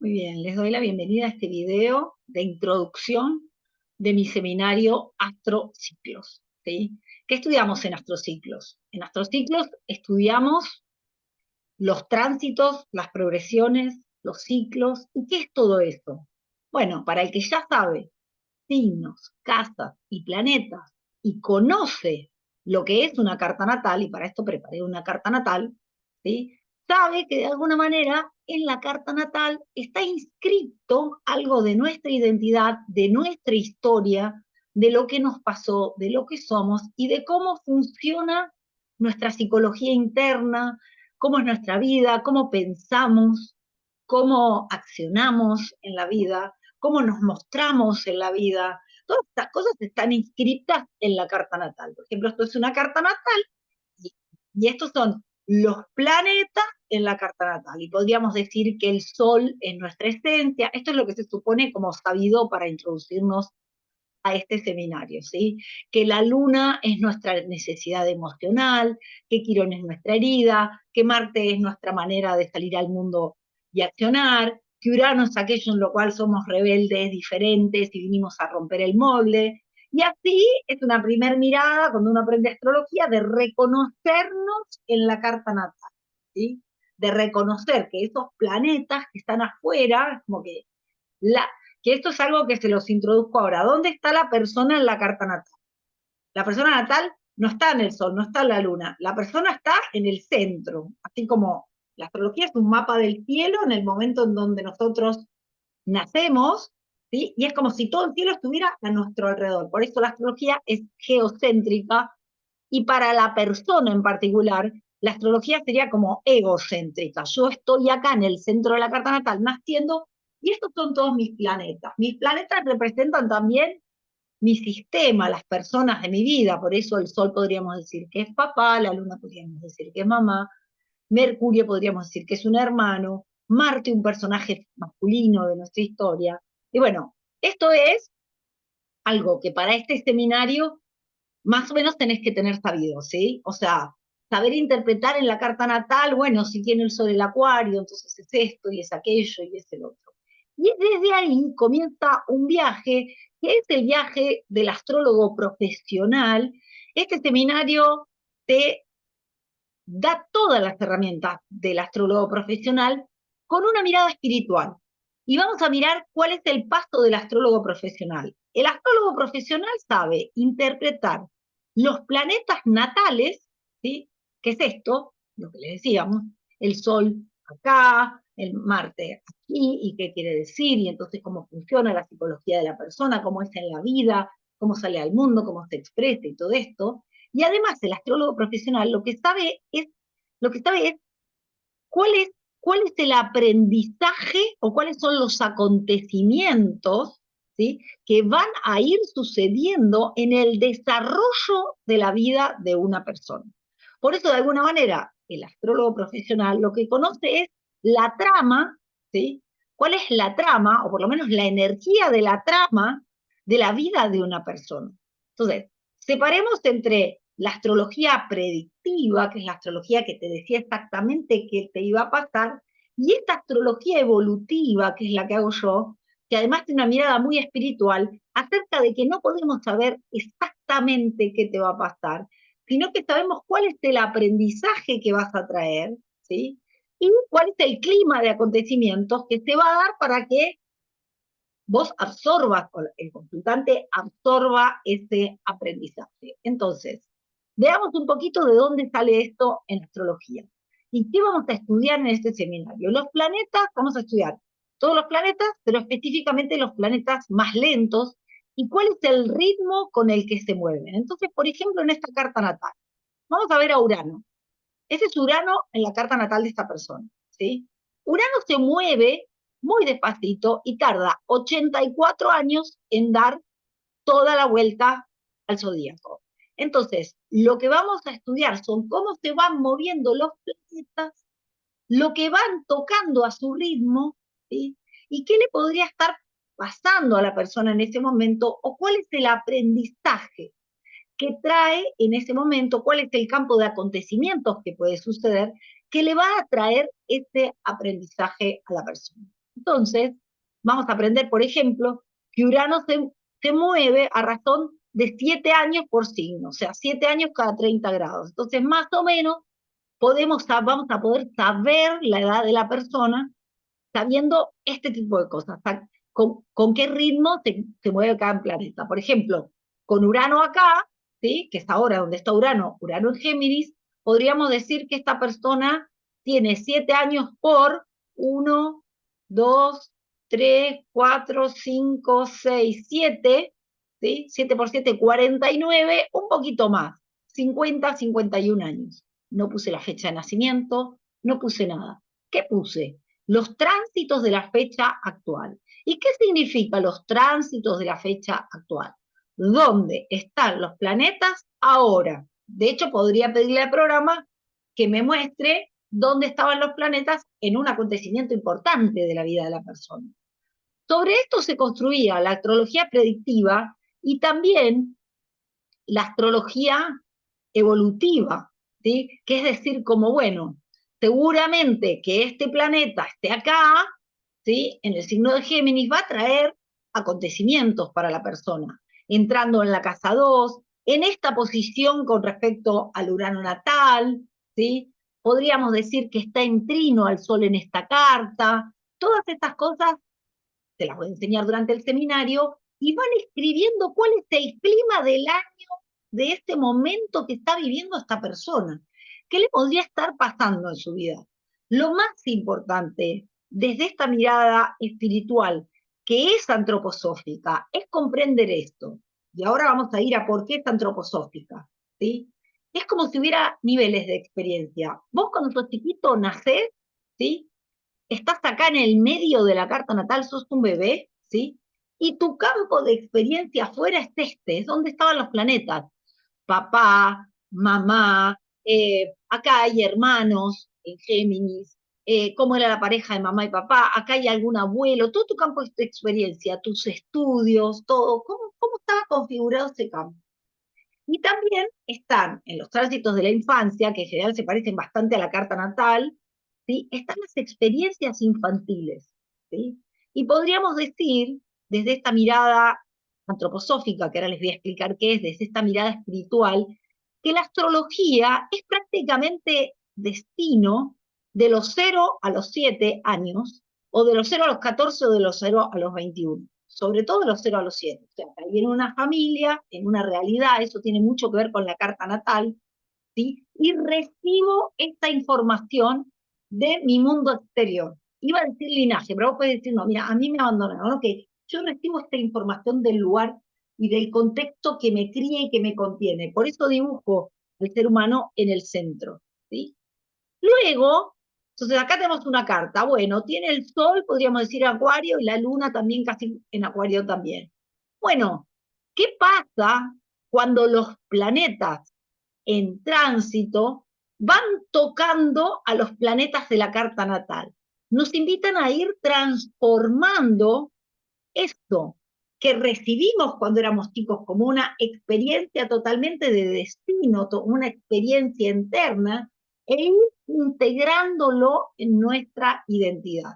Muy bien, les doy la bienvenida a este video de introducción de mi seminario Astrociclos, ¿sí? ¿Qué estudiamos en Astrociclos? En Astrociclos estudiamos los tránsitos, las progresiones, los ciclos. ¿Y qué es todo esto? Bueno, para el que ya sabe signos, casas y planetas y conoce lo que es una carta natal, y para esto preparé una carta natal, ¿sí? Sabe que de alguna manera en la carta natal está inscrito algo de nuestra identidad, de nuestra historia, de lo que nos pasó, de lo que somos y de cómo funciona nuestra psicología interna, cómo es nuestra vida, cómo pensamos, cómo accionamos en la vida, cómo nos mostramos en la vida. Todas estas cosas están inscritas en la carta natal. Por ejemplo, esto es una carta natal y, y estos son los planetas en la carta natal. Y podríamos decir que el Sol es nuestra esencia. Esto es lo que se supone como sabido para introducirnos a este seminario, ¿sí? Que la luna es nuestra necesidad emocional, que Quirón es nuestra herida, que Marte es nuestra manera de salir al mundo y accionar, que Urano es aquello en lo cual somos rebeldes, diferentes y vinimos a romper el molde. Y así es una primer mirada, cuando uno aprende astrología, de reconocernos en la carta natal, ¿sí? De reconocer que esos planetas que están afuera, como la, que esto es algo que se los introduzco ahora. ¿Dónde está la persona en la carta natal? La persona natal no está en el sol, no está en la luna. La persona está en el centro. Así como la astrología es un mapa del cielo en el momento en donde nosotros nacemos, ¿sí? Y es como si todo el cielo estuviera a nuestro alrededor. Por eso la astrología es geocéntrica y para la persona en particular, la astrología sería como egocéntrica. Yo estoy acá en el centro de la carta natal naciendo y estos son todos mis planetas. Mis planetas representan también mi sistema, las personas de mi vida. Por eso el Sol podríamos decir que es papá, la Luna podríamos decir que es mamá, Mercurio podríamos decir que es un hermano, Marte un personaje masculino de nuestra historia. Y bueno, esto es algo que para este seminario más o menos tenés que tener sabido, ¿sí? O sea, saber interpretar en la carta natal, bueno, si tiene el sol el acuario, entonces es esto y es aquello y es el otro. Y desde ahí comienza un viaje, que es el viaje del astrólogo profesional. Este seminario te da todas las herramientas del astrólogo profesional con una mirada espiritual. Y vamos a mirar cuál es el paso del astrólogo profesional. El astrólogo profesional sabe interpretar los planetas natales, ¿sí? ¿Qué es esto? Lo que le decíamos, el Sol acá, el Marte aquí, y qué quiere decir, y entonces cómo funciona la psicología de la persona, cómo es en la vida, cómo sale al mundo, cómo se expresa y todo esto. Y además el astrólogo profesional lo que sabe es cuál es, cuál es el aprendizaje o cuáles son los acontecimientos, ¿sí? Que van a ir sucediendo en el desarrollo de la vida de una persona. Por eso, de alguna manera, el astrólogo profesional lo que conoce es la trama, ¿sí? ¿Cuál es la trama, o por lo menos la energía de la trama de la vida de una persona? Entonces, separemos entre la astrología predictiva, que es la astrología que te decía exactamente qué te iba a pasar, y esta astrología evolutiva, que es la que hago yo, que además tiene una mirada muy espiritual, acerca de que no podemos saber exactamente qué te va a pasar, sino que sabemos cuál es el aprendizaje que vas a traer, ¿sí? Y cuál es el clima de acontecimientos que se va a dar para que vos absorbas, el consultante absorba ese aprendizaje. Entonces, veamos un poquito de dónde sale esto en astrología. ¿Y qué vamos a estudiar en este seminario? Los planetas, vamos a estudiar todos los planetas, pero específicamente los planetas más lentos y cuál es el ritmo con el que se mueven. Entonces, por ejemplo, en esta carta natal, vamos a ver a Urano. Ese es Urano en la carta natal de esta persona, ¿sí? Urano se mueve muy despacito y tarda 84 años en dar toda la vuelta al zodíaco. Entonces, lo que vamos a estudiar son cómo se van moviendo los planetas, lo que van tocando a su ritmo, ¿sí? Y qué le podría estar pasando a la persona en ese momento, o cuál es el aprendizaje que trae en ese momento, cuál es el campo de acontecimientos que puede suceder, que le va a traer ese aprendizaje a la persona. Entonces, vamos a aprender, por ejemplo, que Urano se mueve a razón de 7 años por signo, o sea, 7 años cada 30 grados. Entonces, más o menos, vamos a poder saber la edad de la persona sabiendo este tipo de cosas, con qué ritmo se mueve cada planeta. Por ejemplo, con Urano acá, ¿sí? Que es ahora donde está Urano, Urano en Géminis, podríamos decir que esta persona tiene 7 años por 1, 2, 3, 4, 5, 6, 7, ¿sí? 7 por 7, 49, un poquito más, 50, 51 años. No puse la fecha de nacimiento, no puse nada. ¿Qué puse? Los tránsitos de la fecha actual. ¿Y qué significa los tránsitos de la fecha actual? ¿Dónde están los planetas ahora? De hecho, podría pedirle al programa que me muestre dónde estaban los planetas en un acontecimiento importante de la vida de la persona. Sobre esto se construía la astrología predictiva y también la astrología evolutiva, ¿sí? Que es decir, como bueno, seguramente que este planeta esté acá, ¿sí? En el signo de Géminis va a traer acontecimientos para la persona, entrando en la casa 2, en esta posición con respecto al Urano natal, ¿sí? Podríamos decir que está en trino al Sol en esta carta, todas estas cosas te las voy a enseñar durante el seminario, y van escribiendo cuál es el clima del año de este momento que está viviendo esta persona. ¿Qué le podría estar pasando en su vida? Lo más importante, desde esta mirada espiritual, que es antroposófica, es comprender esto. Y ahora vamos a ir a por qué es antroposófica, ¿sí? Es como si hubiera niveles de experiencia. Vos cuando sos chiquito nacés, ¿sí? Estás acá en el medio de la carta natal, sos un bebé, ¿sí? Y tu campo de experiencia afuera es este, es donde estaban los planetas. Papá, mamá, acá hay hermanos en Géminis, cómo era la pareja de mamá y papá, acá hay algún abuelo, todo tu campo de experiencia, tus estudios, todo, cómo estaba configurado ese campo. Y también están en los tránsitos de la infancia, que en general se parecen bastante a la carta natal, ¿sí? Están las experiencias infantiles, ¿sí? Y podríamos decir, desde esta mirada antroposófica, que ahora les voy a explicar qué es, desde esta mirada espiritual, que la astrología es prácticamente destino de los 0 a los 7 años, o de los 0 a los 14 o de los 0 a los 21, sobre todo de los 0 a los 7. O sea, ahí en una familia, en una realidad, eso tiene mucho que ver con la carta natal, ¿sí? Y recibo esta información de mi mundo exterior. Iba a decir linaje, pero vos podés decir, no, mira, a mí me abandonaron, ok, yo recibo esta información del lugar y del contexto que me cría y que me contiene. Por eso dibujo al ser humano en el centro, ¿sí? Luego, entonces acá tenemos una carta, bueno, tiene el Sol, podríamos decir Acuario, y la Luna también casi en Acuario también. Bueno, ¿qué pasa cuando los planetas en tránsito van tocando a los planetas de la carta natal? Nos invitan a ir transformando esto que recibimos cuando éramos chicos como una experiencia totalmente de destino, una experiencia interna, e ir integrándolo en nuestra identidad.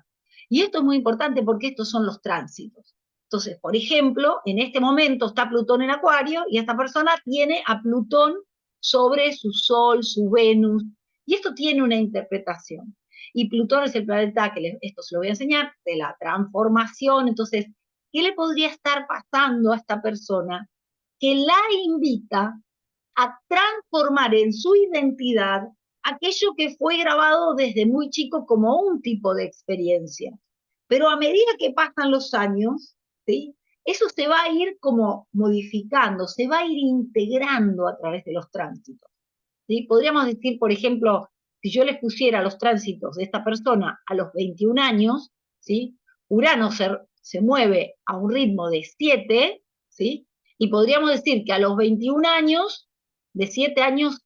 Y esto es muy importante porque estos son los tránsitos. Entonces, por ejemplo, en este momento está Plutón en Acuario y esta persona tiene a Plutón sobre su Sol, su Venus, y esto tiene una interpretación. Y Plutón es el planeta, esto se lo voy a enseñar, de la transformación. Entonces, ¿qué le podría estar pasando a esta persona que la invita a transformar en su identidad aquello que fue grabado desde muy chico como un tipo de experiencia? Pero a medida que pasan los años, ¿sí? Eso se va a ir como modificando, se va a ir integrando a través de los tránsitos, ¿sí? Podríamos decir, por ejemplo, si yo les pusiera los tránsitos de esta persona a los 21 años, ¿sí? Urano se mueve a un ritmo de 7, ¿sí? Y podríamos decir que a los 21 años, de 7 años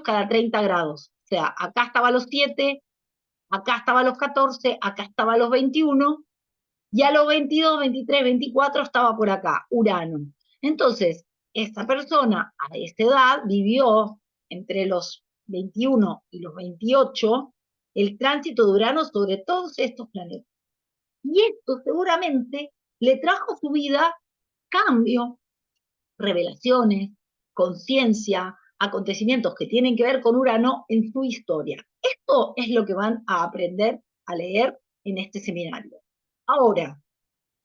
cada 30 grados. O sea, acá estaba los 7, acá estaba los 14, acá estaba los 21, y a los 22, 23, 24 estaba por acá, Urano. Entonces, esta persona a esta edad vivió entre los 21 y los 28 el tránsito de Urano sobre todos estos planetas. Y esto seguramente le trajo a su vida cambio, revelaciones, conciencia, acontecimientos que tienen que ver con Urano en su historia. Esto es lo que van a aprender a leer en este seminario. Ahora,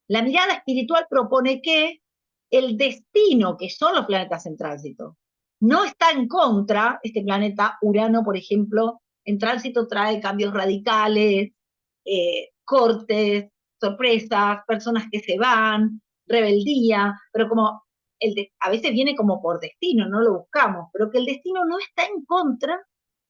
la mirada espiritual propone que el destino, que son los planetas en tránsito, no está en contra. Este planeta Urano, por ejemplo, en tránsito trae cambios radicales, cortes, sorpresas, personas que se van, rebeldía, pero como a veces viene como por destino, no lo buscamos, pero que el destino no está en contra,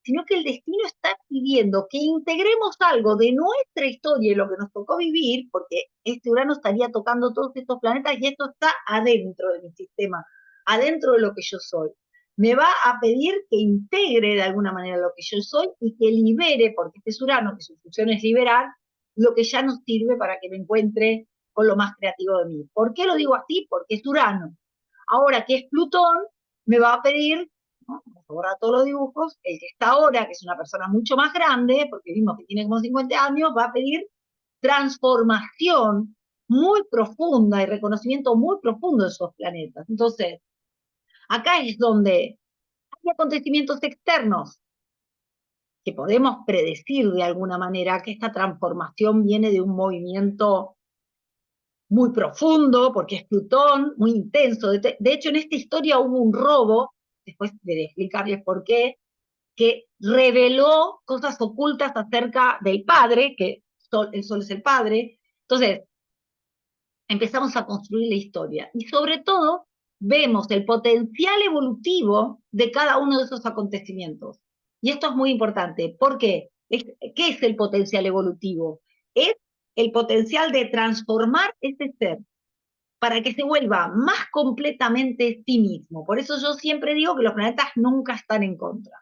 sino que el destino está pidiendo que integremos algo de nuestra historia y lo que nos tocó vivir, porque este Urano estaría tocando todos estos planetas y esto está adentro de mi sistema, adentro de lo que yo soy. Me va a pedir que integre de alguna manera lo que yo soy y que libere, porque este es Urano, que su función es liberar, lo que ya no sirve para que me encuentre con lo más creativo de mí. ¿Por qué lo digo así? Porque es Urano. Ahora que es Plutón, me va a pedir, ¿no?, borrar todos los dibujos, el que está ahora, que es una persona mucho más grande, porque vimos que tiene como 50 años, va a pedir transformación muy profunda y reconocimiento muy profundo de esos planetas. Entonces, acá es donde hay acontecimientos externos que podemos predecir de alguna manera que esta transformación viene de un movimiento muy profundo, porque es Plutón, muy intenso. De hecho, en esta historia hubo un robo, después de explicarles por qué, que reveló cosas ocultas acerca del padre, que el Sol es el padre. Entonces, empezamos a construir la historia. Y sobre todo, vemos el potencial evolutivo de cada uno de esos acontecimientos. Y esto es muy importante. ¿Por qué? ¿Qué es el potencial evolutivo? Es el potencial de transformar ese ser para que se vuelva más completamente sí mismo. Por eso yo siempre digo que los planetas nunca están en contra.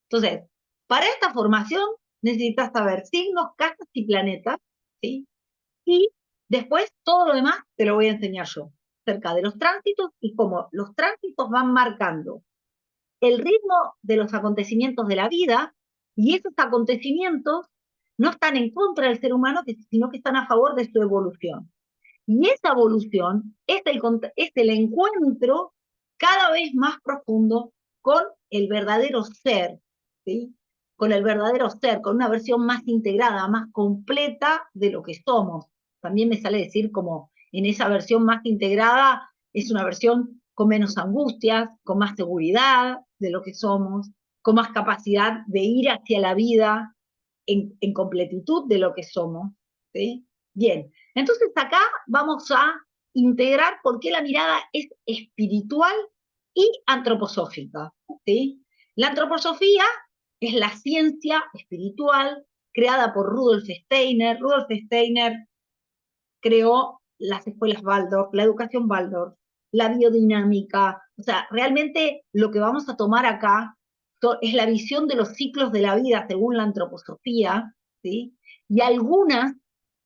Entonces, para esta formación necesitas saber signos, casas y planetas, ¿sí? Y después todo lo demás te lo voy a enseñar yo, acerca de los tránsitos y cómo los tránsitos van marcando el ritmo de los acontecimientos de la vida, y esos acontecimientos no están en contra del ser humano, sino que están a favor de su evolución. Y esa evolución es el encuentro cada vez más profundo con el verdadero ser, ¿sí? Con el verdadero ser, con una versión más integrada, más completa de lo que somos. También me sale decir como en esa versión más integrada es una versión con menos angustias, con más seguridad de lo que somos, con más capacidad de ir hacia la vida en completitud de lo que somos, ¿sí? Bien, entonces acá vamos a integrar por qué la mirada es espiritual y antroposófica, ¿sí? La antroposofía es la ciencia espiritual creada por Rudolf Steiner. Rudolf Steiner creó las escuelas Waldorf, la educación Waldorf, la biodinámica. O sea, realmente lo que vamos a tomar acá es la visión de los ciclos de la vida según la antroposofía, ¿sí? Y algunas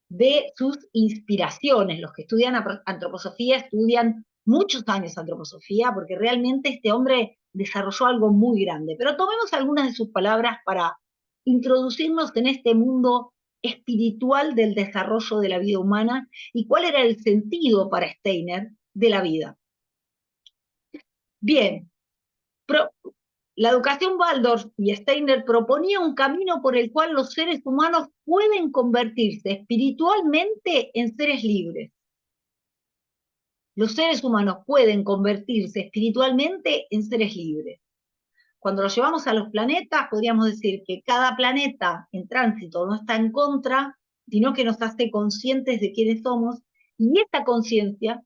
de sus inspiraciones. Los que estudian antroposofía estudian muchos años antroposofía, porque realmente este hombre desarrolló algo muy grande. Pero tomemos algunas de sus palabras para introducirnos en este mundo espiritual del desarrollo de la vida humana y cuál era el sentido para Steiner de la vida. Bien, la educación Waldorf y Steiner proponía un camino por el cual los seres humanos pueden convertirse espiritualmente en seres libres. Los seres humanos pueden convertirse espiritualmente en seres libres. Cuando lo llevamos a los planetas, podríamos decir que cada planeta en tránsito no está en contra, sino que nos hace conscientes de quiénes somos, y esta conciencia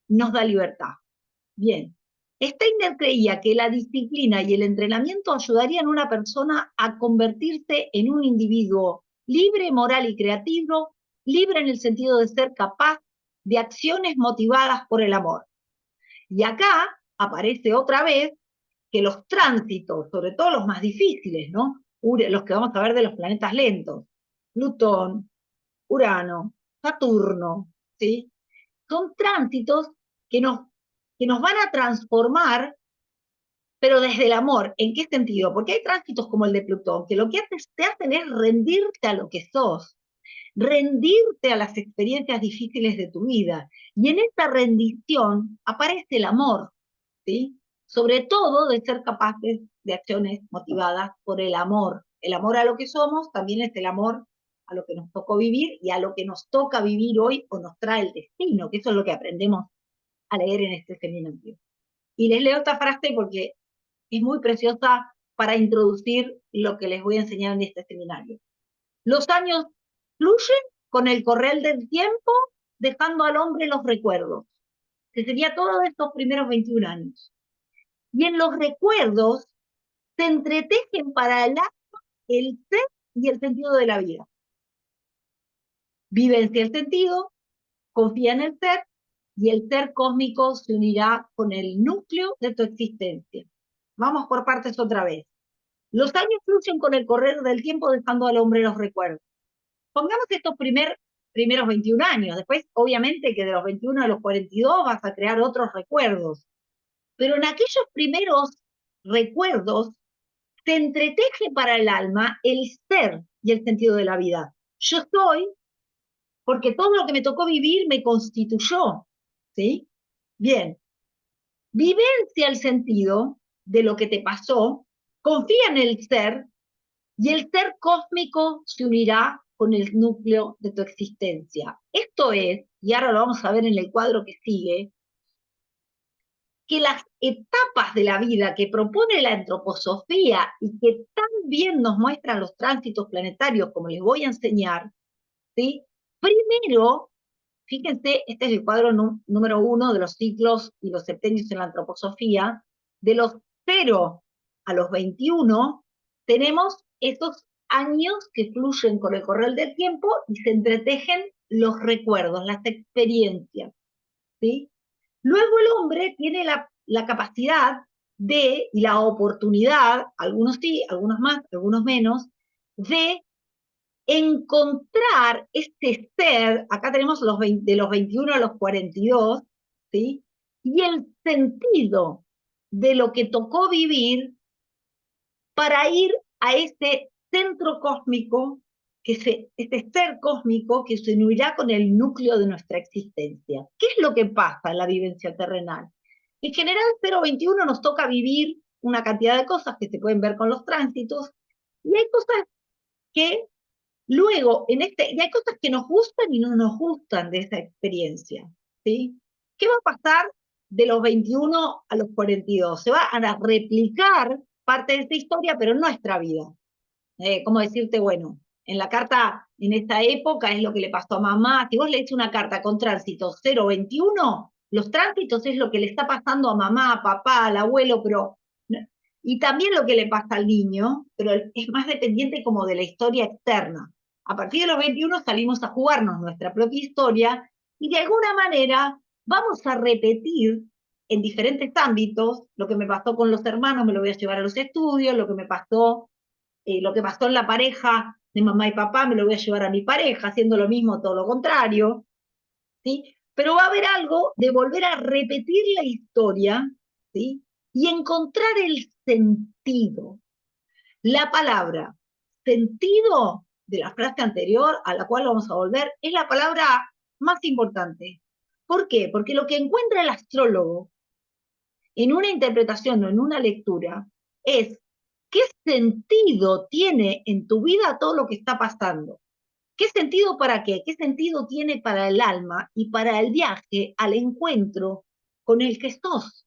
nos da libertad. Bien, Steiner creía que la disciplina y el entrenamiento ayudarían a una persona a convertirse en un individuo libre, moral y creativo, libre en el sentido de ser capaz de acciones motivadas por el amor. Y acá aparece otra vez que los tránsitos, sobre todo los más difíciles, ¿no? Los que vamos a ver de los planetas lentos, Plutón, Urano, Saturno, ¿sí? Son tránsitos que nos, que nos van a transformar, pero desde el amor. ¿En qué sentido? Porque hay tránsitos como el de Plutón, que lo que te hacen es rendirte a lo que sos. rendirte a las experiencias difíciles de tu vida. Y en esta rendición aparece el amor, ¿sí? Sobre todo de ser capaces de acciones motivadas por el amor. El amor a lo que somos también es el amor a lo que nos tocó vivir y a lo que nos toca vivir hoy o nos trae el destino, que eso es lo que aprendemos a leer en este seminario. Y les leo esta frase porque es muy preciosa para introducir lo que les voy a enseñar en este seminario. Los años fluyen con el correr del tiempo, dejando al hombre los recuerdos, que sería todos estos primeros 21 años. Y en los recuerdos se entretejen para el ser y el sentido de la vida. Vivencia el sentido, confía en el ser, y el ser cósmico se unirá con el núcleo de tu existencia. Vamos por partes otra vez. Los años fluyen con el correr del tiempo, dejando al hombre los recuerdos. Pongamos estos primeros 21 años. Después, obviamente, que de los 21 a los 42 vas a crear otros recuerdos. Pero en aquellos primeros recuerdos se entreteje para el alma el ser y el sentido de la vida. Yo soy porque todo lo que me tocó vivir me constituyó, ¿sí? Bien, vivencia el sentido de lo que te pasó, confía en el ser, y el ser cósmico se unirá con el núcleo de tu existencia. Esto es, y ahora lo vamos a ver en el cuadro que sigue, que las etapas de la vida que propone la antroposofía y que tan bien nos muestran los tránsitos planetarios, como les voy a enseñar, ¿sí? Primero, fíjense, este es el cuadro número 1 de los ciclos y los septenios en la antroposofía. De los 0 a los 21, tenemos estos años que fluyen con el correr del tiempo y se entretejen los recuerdos, las experiencias, ¿sí? Luego el hombre tiene la capacidad y la oportunidad, algunos sí, algunos más, algunos menos, de encontrar este ser, acá tenemos de los 21 a los 42, ¿sí? Y el sentido de lo que tocó vivir para ir a este centro cósmico, este ser cósmico que se unirá con el núcleo de nuestra existencia. ¿Qué es lo que pasa en la vivencia terrenal? En general, 021 nos toca vivir una cantidad de cosas que se pueden ver con los tránsitos, y hay cosas que luego, y hay cosas que nos gustan y no nos gustan de esa experiencia, ¿sí? ¿Qué va a pasar de los 21 a los 42? Se va a replicar parte de esta historia, pero en nuestra vida. ¿Cómo decirte? Bueno, en la carta, en esta época, es lo que le pasó a mamá. Si vos lees una carta con tránsito 021, los tránsitos es lo que le está pasando a mamá, a papá, al abuelo, pero... Y también lo que le pasa al niño, pero es más dependiente como de la historia externa. A partir de los 21 salimos a jugarnos nuestra propia historia y de alguna manera vamos a repetir en diferentes ámbitos. Lo que me pasó con los hermanos me lo voy a llevar a los estudios, lo que pasó en la pareja de mamá y papá me lo voy a llevar a mi pareja, haciendo lo mismo, todo lo contrario, ¿sí? Pero va a haber algo de volver a repetir la historia, ¿sí? Y encontrar el sentido. La palabra sentido de la frase anterior, a la cual vamos a volver, es la palabra más importante. ¿Por qué? Porque lo que encuentra el astrólogo en una interpretación o en una lectura es qué sentido tiene en tu vida todo lo que está pasando. ¿Qué sentido para qué? ¿Qué sentido tiene para el alma y para el viaje al encuentro con el que sos?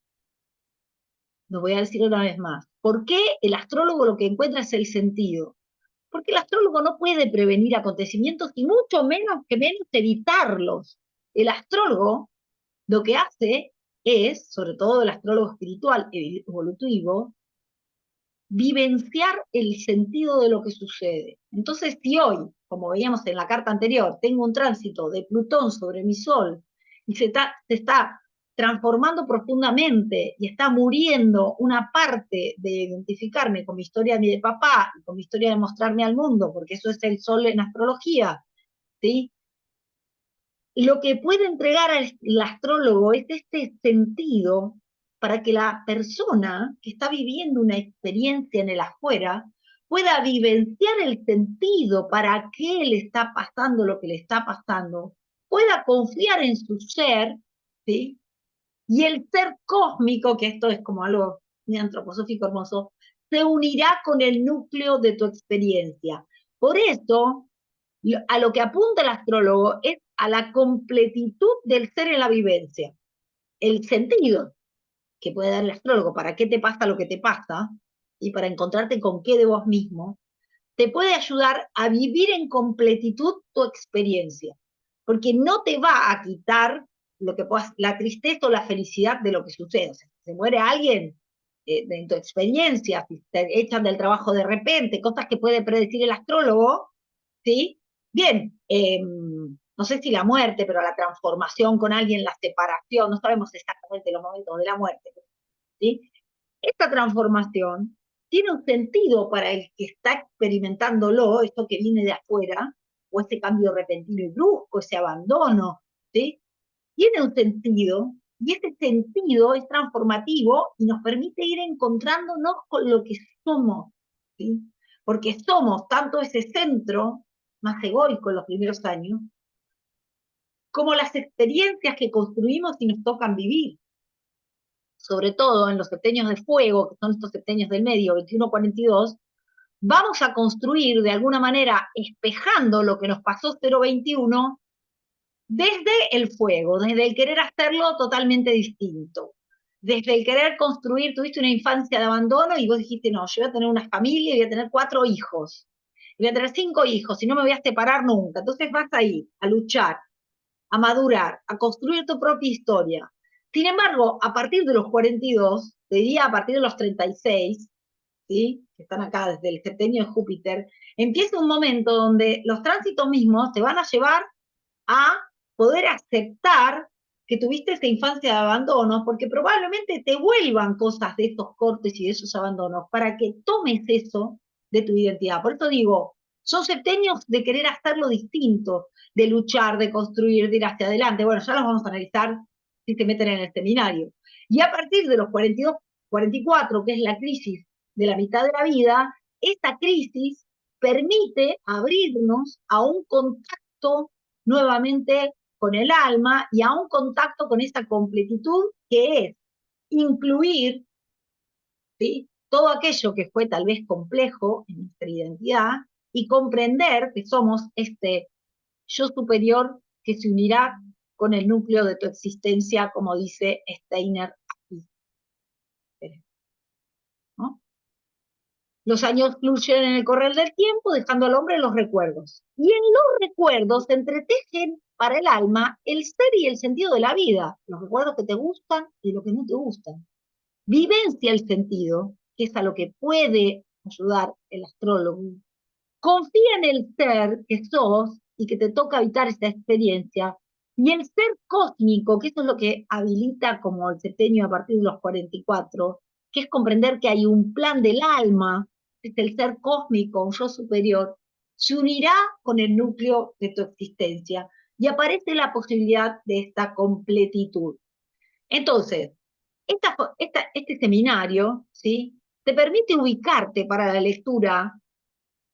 Lo voy a decir una vez más. ¿Por qué el astrólogo lo que encuentra es el sentido? Porque el astrólogo no puede prevenir acontecimientos y mucho menos evitarlos. El astrólogo lo que hace es, sobre todo el astrólogo espiritual evolutivo, vivenciar el sentido de lo que sucede. Entonces, si hoy, como veíamos en la carta anterior, tengo un tránsito de Plutón sobre mi Sol y se está transformando profundamente y está muriendo una parte de identificarme con mi historia de papá y con mi historia de mostrarme al mundo, porque eso es el Sol en astrología, ¿sí? Lo que puede entregar el astrólogo es este sentido para que la persona que está viviendo una experiencia en el afuera pueda vivenciar el sentido para qué le está pasando lo que le está pasando, pueda confiar en su ser, ¿sí? Y el ser cósmico, que esto es como algo muy antroposófico hermoso, se unirá con el núcleo de tu experiencia. Por eso, a lo que apunta el astrólogo es a la completitud del ser en la vivencia. El sentido que puede dar el astrólogo para qué te pasa lo que te pasa y para encontrarte con qué de vos mismo, te puede ayudar a vivir en completitud tu experiencia, porque no te va a quitar lo que puedas, la tristeza o la felicidad de lo que sucede. O sea, si se muere alguien en tu experiencia, si te echan del trabajo de repente, cosas que puede predecir el astrólogo, ¿sí? Bien, no sé si la muerte, pero la transformación con alguien, la separación, no sabemos exactamente los momentos de la muerte, ¿sí? Esta transformación tiene un sentido para el que está experimentándolo, esto que viene de afuera, o ese cambio repentino y brusco, ese abandono, ¿sí? Tiene un sentido, y ese sentido es transformativo y nos permite ir encontrándonos con lo que somos, ¿sí? Porque somos tanto ese centro más egoico en los primeros años, como las experiencias que construimos y nos tocan vivir, sobre todo en los septenios de fuego, que son estos septenios del medio, 21-42, vamos a construir de alguna manera, espejando lo que nos pasó 021, desde el fuego, desde el querer hacerlo totalmente distinto, desde el querer construir, tuviste una infancia de abandono y vos dijiste, no, yo voy a tener una familia y voy a tener 4 hijos, y voy a tener 5 hijos y no me voy a separar nunca. Entonces vas a ir a luchar, a madurar, a construir tu propia historia. Sin embargo, a partir de los 42, te diría a partir de los 36, ¿sí? Que están acá desde el septenio de Júpiter, empieza un momento donde los tránsitos mismos te van a llevar a poder aceptar que tuviste esa infancia de abandonos, porque probablemente te vuelvan cosas de estos cortes y de esos abandonos para que tomes eso de tu identidad. Por eso digo, son septenios de querer hacerlo distinto, de luchar, de construir, de ir hacia adelante. Bueno, ya los vamos a analizar si se meten en el seminario. Y a partir de los 42, 44, que es la crisis de la mitad de la vida, esta crisis permite abrirnos a un contacto nuevamente con el alma y a un contacto con esa completitud que es incluir, ¿sí?, todo aquello que fue tal vez complejo en nuestra identidad y comprender que somos este yo superior que se unirá con el núcleo de tu existencia, como dice Steiner aquí, ¿no? Los años fluyen en el correr del tiempo, dejando al hombre los recuerdos. Y en los recuerdos se entretejen para el alma el ser y el sentido de la vida, los recuerdos que te gustan y los que no te gustan. Vivencia el sentido, que es a lo que puede ayudar el astrólogo. Confía en el ser que sos y que te toca habitar esta experiencia. Y el ser cósmico, que eso es lo que habilita como el septenio a partir de los 44, que es comprender que hay un plan del alma, es el ser cósmico, un yo superior, se unirá con el núcleo de tu existencia y aparece la posibilidad de esta completitud. Entonces, este seminario, ¿sí?, te permite ubicarte para la lectura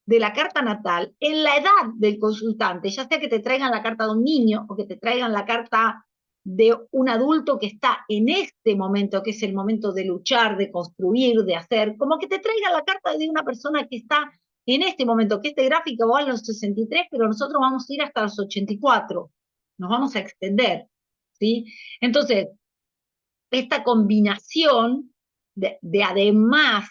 de la carta natal en la edad del consultante, ya sea que te traigan la carta de un niño o que te traigan la carta de un adulto que está en este momento, que es el momento de luchar, de construir, de hacer, como que te traigan la carta de una persona que está en este momento, que este gráfico va a los 63, pero nosotros vamos a ir hasta los 84, nos vamos a extender, ¿sí? Entonces, esta combinación de además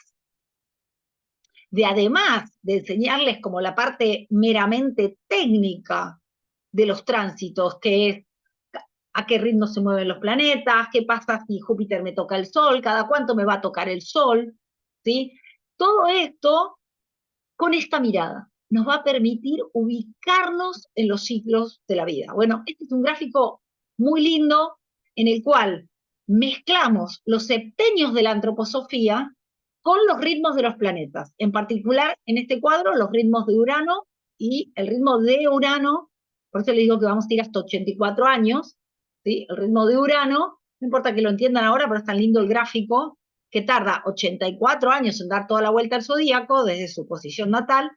de enseñarles como la parte meramente técnica de los tránsitos, que es a qué ritmo se mueven los planetas, qué pasa si Júpiter me toca el Sol, cada cuánto me va a tocar el Sol, ¿sí? Todo esto con esta mirada nos va a permitir ubicarnos en los ciclos de la vida. Bueno, este es un gráfico muy lindo en el cual mezclamos los septenios de la antroposofía con los ritmos de los planetas. En particular, en este cuadro, los ritmos de Urano y el ritmo de Urano, por eso les digo que vamos a ir hasta 84 años, ¿sí? El ritmo de Urano, no importa que lo entiendan ahora, pero es tan lindo el gráfico, que tarda 84 años en dar toda la vuelta al zodíaco desde su posición natal,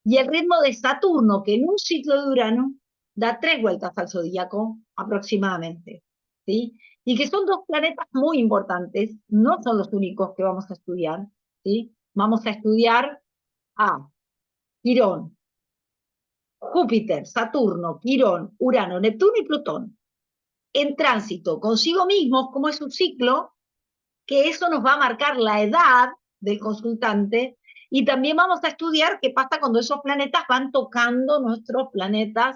y el ritmo de Saturno, que en un ciclo de Urano da 3 vueltas al zodíaco aproximadamente, ¿sí? Y que son dos planetas muy importantes, no son los únicos que vamos a estudiar, ¿sí? Vamos a estudiar a Quirón, Júpiter, Saturno, Quirón, Urano, Neptuno y Plutón, en tránsito consigo mismos, como es un ciclo, que eso nos va a marcar la edad del consultante, y también vamos a estudiar qué pasa cuando esos planetas van tocando nuestros planetas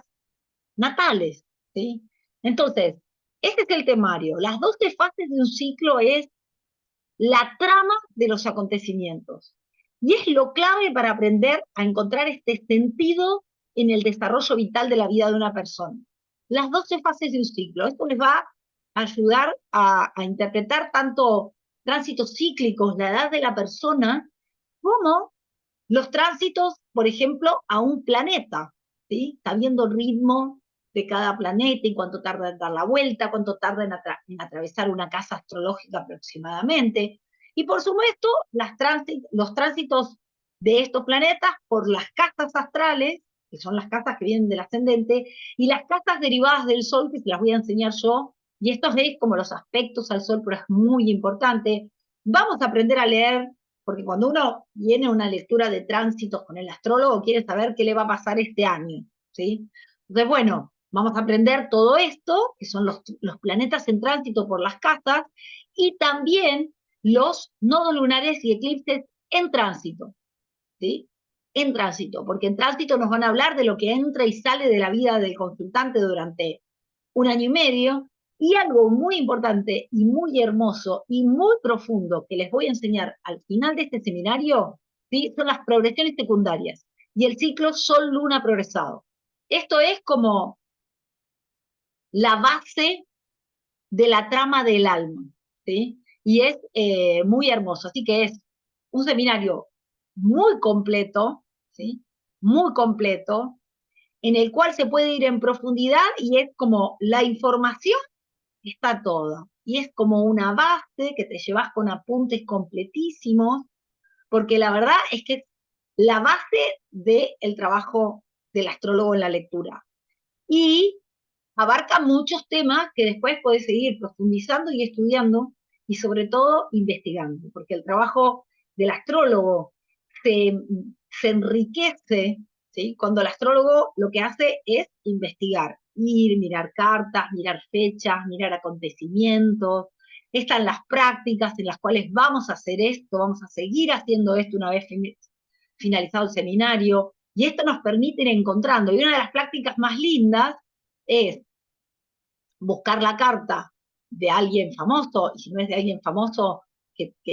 natales, ¿sí? Entonces, este es el temario. Las 12 fases de un ciclo es la trama de los acontecimientos. Y es lo clave para aprender a encontrar este sentido en el desarrollo vital de la vida de una persona. Las 12 fases de un ciclo. Esto les va a ayudar a interpretar tanto tránsitos cíclicos, la edad de la persona, como los tránsitos, por ejemplo, a un planeta, ¿sí? Sabiendo el ritmo de cada planeta y cuánto tarda en dar la vuelta, cuánto tarda en atravesar una casa astrológica aproximadamente. Y por supuesto, los tránsitos de estos planetas por las casas astrales, que son las casas que vienen del ascendente, y las casas derivadas del Sol, que se las voy a enseñar yo, y esto es como los aspectos al Sol, pero es muy importante. Vamos a aprender a leer, porque cuando uno viene a una lectura de tránsitos con el astrólogo, quiere saber qué le va a pasar este año, ¿sí? Entonces, bueno, vamos a aprender todo esto, que son los planetas en tránsito por las casas, y también los nodos lunares y eclipses en tránsito, ¿sí? En tránsito, porque en tránsito nos van a hablar de lo que entra y sale de la vida del consultante durante un año y medio, y algo muy importante y muy hermoso y muy profundo que les voy a enseñar al final de este seminario, ¿sí? Son las progresiones secundarias y el ciclo Sol-Luna progresado. Esto es como la base de la trama del alma, ¿sí? Y es muy hermoso, así que es un seminario muy completo, ¿sí? Muy completo, en el cual se puede ir en profundidad y es como la información está toda. Y es como una base que te llevas con apuntes completísimos, porque la verdad es que es la base del trabajo del astrólogo en la lectura. Y abarca muchos temas que después podés seguir profundizando y estudiando, y sobre todo investigando, porque el trabajo del astrólogo se, se enriquece, ¿sí? Cuando el astrólogo lo que hace es investigar, ir, mirar cartas, mirar fechas, mirar acontecimientos. Están las prácticas en las cuales vamos a hacer esto, vamos a seguir haciendo esto una vez finalizado el seminario, y esto nos permite ir encontrando. Y una de las prácticas más lindas es buscar la carta de alguien famoso, y si no es de alguien famoso,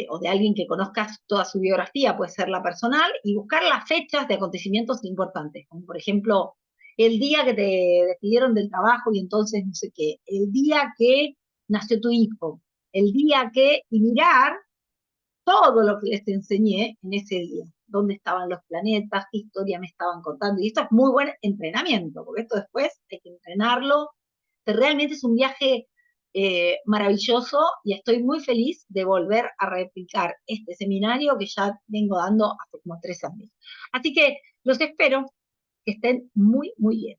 o de alguien que conozcas toda su biografía, puede ser la personal, y buscar las fechas de acontecimientos importantes, como por ejemplo, el día que te despidieron del trabajo y entonces no sé qué, el día que nació tu hijo, el día que, y mirar todo lo que les enseñé en ese día, dónde estaban los planetas, qué historia me estaban contando, y esto es muy buen entrenamiento, porque esto después hay que entrenarlo. Realmente es un viaje maravilloso, y estoy muy feliz de volver a replicar este seminario que ya vengo dando hace como 3 años. Así que los espero, que estén muy, muy bien.